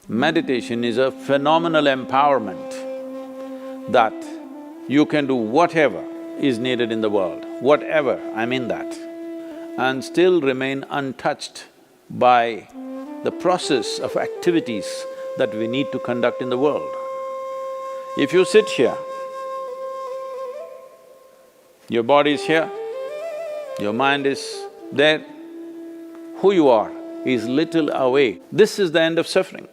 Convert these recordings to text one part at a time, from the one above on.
Meditation is a phenomenal empowerment that you can do whatever is needed in the world, whatever, I mean that, and still remain untouched by the process of activities that we need to conduct in the world. If you sit here, your body is here, your mind is there, who you are is little away. This is the end of suffering,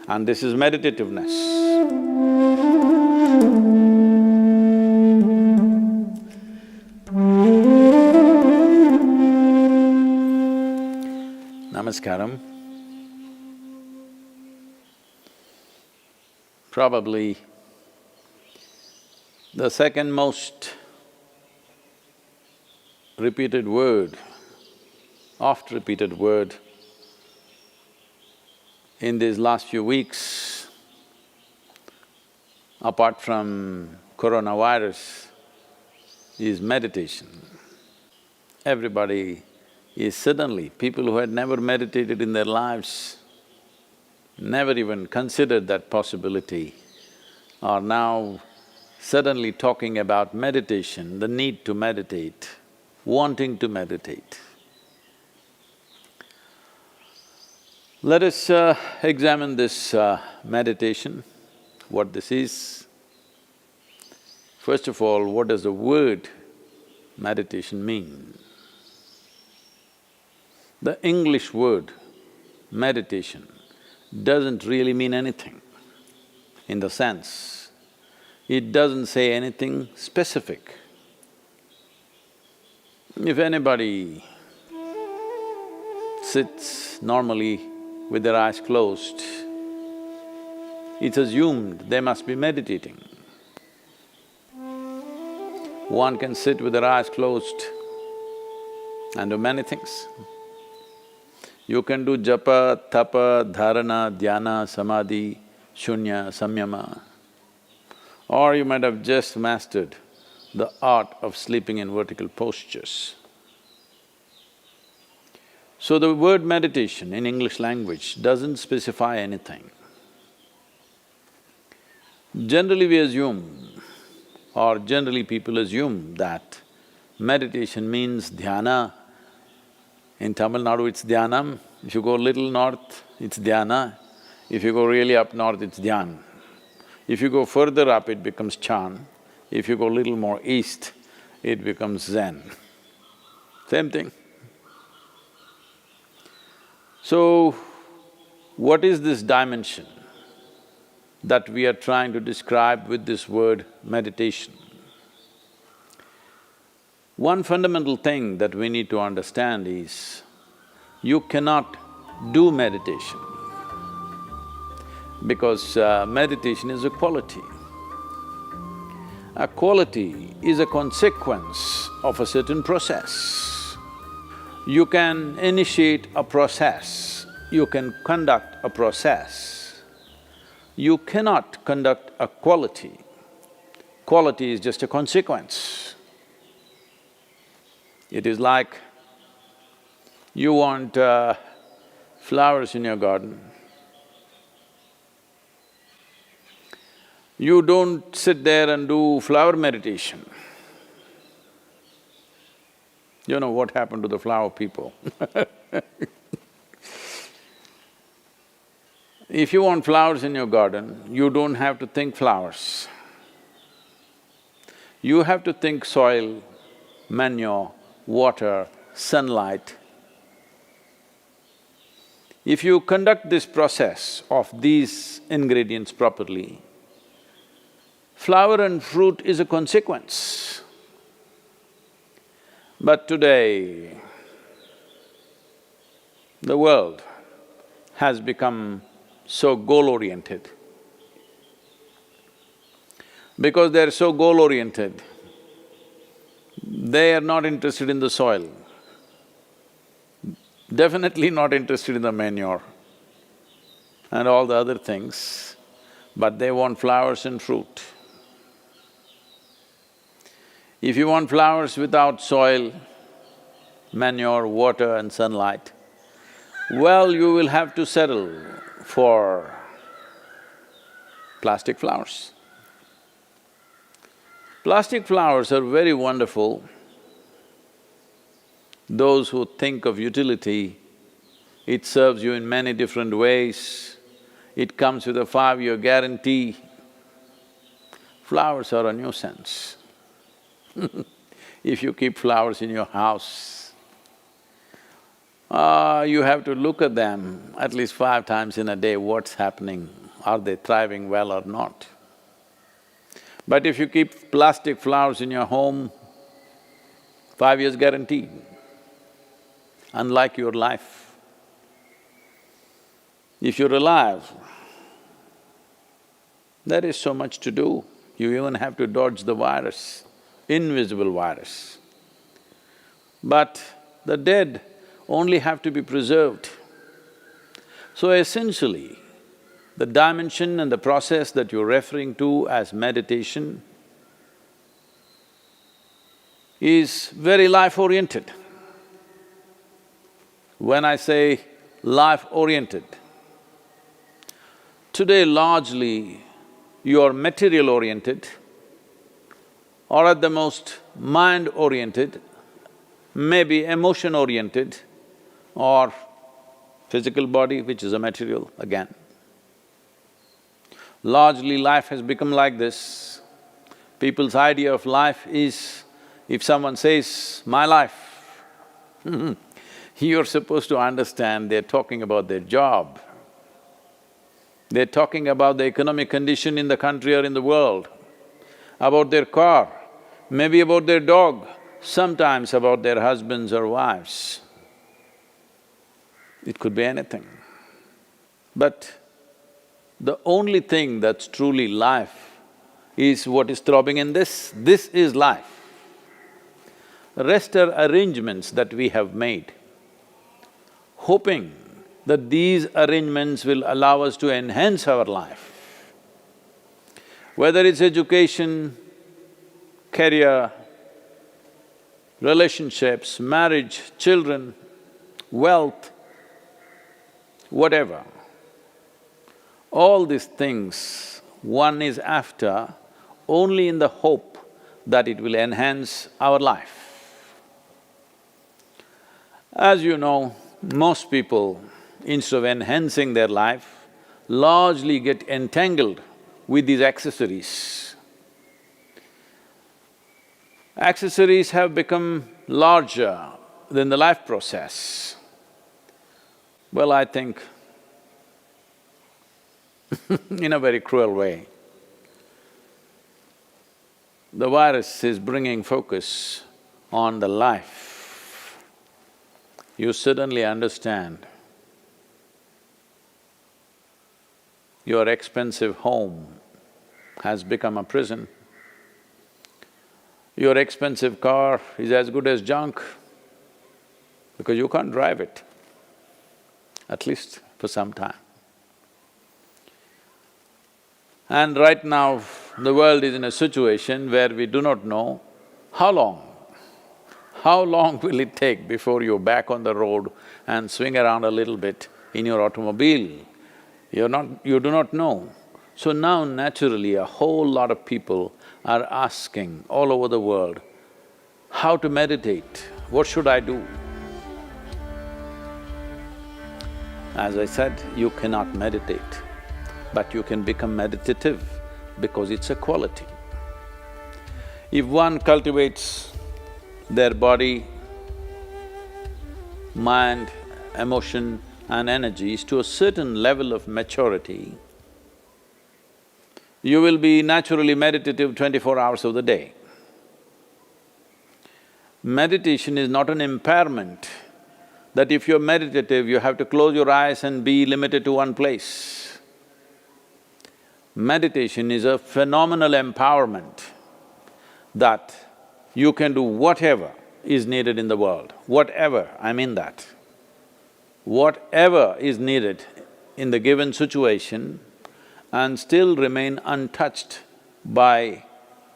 and this is meditativeness. Namaskaram. Probably the second most repeated word, oft-repeated word in these last few weeks, apart from coronavirus, is meditation. Everybody is suddenly, people who had never meditated in their lives, never even considered that possibility, are now suddenly talking about meditation, the need to meditate, wanting to meditate. Let us examine this meditation, what this is. First of all, what does the word meditation mean? The English word meditation doesn't really mean anything, in the sense, it doesn't say anything specific. If anybody sits normally with their eyes closed, it's assumed they must be meditating. One can sit with their eyes closed and do many things. You can do japa, tapa, dharana, dhyana, samadhi, shunya, samyama, or you might have just mastered the art of sleeping in vertical postures. So the word meditation in English language doesn't specify anything. Generally we assume, or generally people assume that meditation means dhyana. In Tamil Nadu it's dhyanam, if you go little north it's dhyana, if you go really up north it's dhyan. If you go further up it becomes chan, if you go little more east it becomes zen. Same thing. So, what is this dimension that we are trying to describe with this word meditation? One fundamental thing that we need to understand is, you cannot do meditation because meditation is a quality. A quality is a consequence of a certain process. You can initiate a process, you can conduct a process. You cannot conduct a quality. Quality is just a consequence. It is like you want flowers in your garden. You don't sit there and do flower meditation. You know what happened to the flower people If you want flowers in your garden, you don't have to think flowers. You have to think soil, manure, water, sunlight. If you conduct this process of these ingredients properly, flower and fruit is a consequence. But today, the world has become so goal-oriented. Because they're so goal-oriented, they are not interested in the soil, definitely not interested in the manure and all the other things, but they want flowers and fruit. If you want flowers without soil, manure, water and sunlight, well, you will have to settle for plastic flowers. Plastic flowers are very wonderful. Those who think of utility, it serves you in many different ways. It comes with a 5-year guarantee. Flowers are a nuisance. If you keep flowers in your house, you have to look at them at least 5 times in a day, what's happening, are they thriving well or not. But if you keep plastic flowers in your home, 5 years guarantee, unlike your life. If you're alive, there is so much to do. You even have to dodge the virus, invisible virus. But the dead only have to be preserved. So essentially, the dimension and the process that you're referring to as meditation is very life-oriented. When I say life-oriented, today largely you're material-oriented or at the most mind-oriented, maybe emotion-oriented or physical body, which is a material again. Largely life has become like this. People's idea of life is, if someone says, "my life," you're supposed to understand they're talking about their job. They're talking about the economic condition in the country or in the world, about their car, maybe about their dog, sometimes about their husbands or wives. It could be anything. But the only thing that's truly life is what is throbbing in this. This is life. The rest are arrangements that we have made, hoping that these arrangements will allow us to enhance our life. Whether it's education, career, relationships, marriage, children, wealth, whatever. All these things one is after only in the hope that it will enhance our life. As you know, most people, instead of enhancing their life, largely get entangled with these accessories. Accessories have become larger than the life process. Well, I think in a very cruel way, the virus is bringing focus on the life. You suddenly understand your expensive home has become a prison. Your expensive car is as good as junk because you can't drive it, at least for some time. And right now, the world is in a situation where we do not know how long will it take before you're back on the road and swing around a little bit in your automobile? You do not know. So now naturally a whole lot of people are asking all over the world, how to meditate, what should I do? As I said, you cannot meditate, but you can become meditative because it's a quality. If one cultivates their body, mind, emotion and energies to a certain level of maturity, you will be naturally meditative 24 hours of the day. Meditation is not an impairment that if you're meditative, you have to close your eyes and be limited to one place. Meditation is a phenomenal empowerment that you can do whatever is needed in the world, whatever, I mean that. Whatever is needed in the given situation and still remain untouched by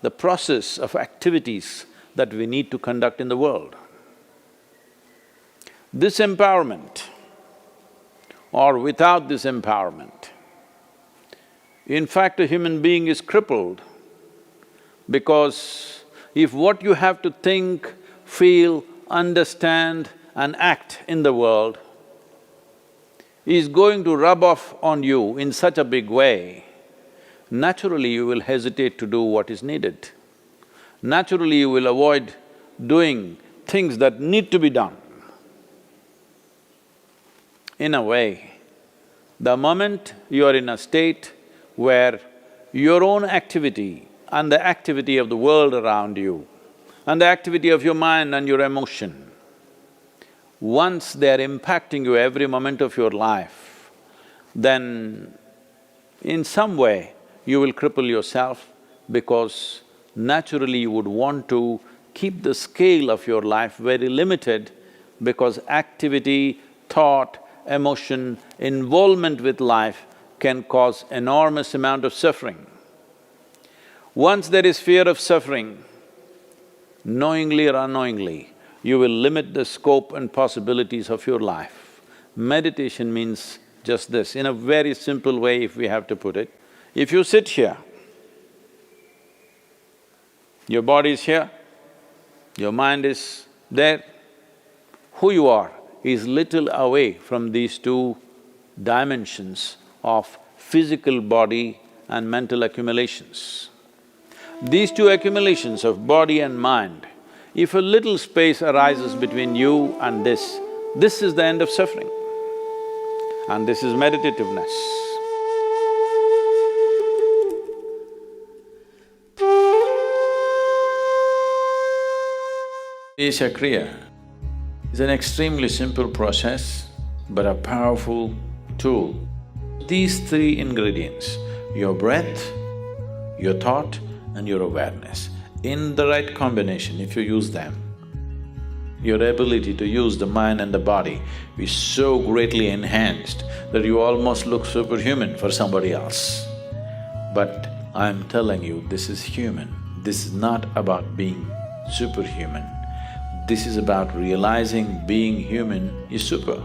the process of activities that we need to conduct in the world. This empowerment or without this empowerment. In fact, a human being is crippled because if what you have to think, feel, understand and act in the world is going to rub off on you in such a big way, naturally you will hesitate to do what is needed. Naturally you will avoid doing things that need to be done. In a way, the moment you are in a state where your own activity and the activity of the world around you and the activity of your mind and your emotion, once they are impacting you every moment of your life, then in some way you will cripple yourself because naturally you would want to keep the scale of your life very limited because activity, thought, emotion, involvement with life can cause enormous amount of suffering. Once there is fear of suffering, knowingly or unknowingly, you will limit the scope and possibilities of your life. Meditation means just this, in a very simple way if we have to put it. If you sit here, your body is here, your mind is there, who you are is little away from these two dimensions of physical body and mental accumulations. These two accumulations of body and mind, if a little space arises between you and this is the end of suffering. And this is meditativeness. Isha Kriya is an extremely simple process but a powerful tool. These three ingredients, your breath, your thought and your awareness, in the right combination, if you use them, your ability to use the mind and the body is so greatly enhanced that you almost look superhuman for somebody else. But I'm telling you, this is human. This is not about being superhuman. This is about realizing being human is super.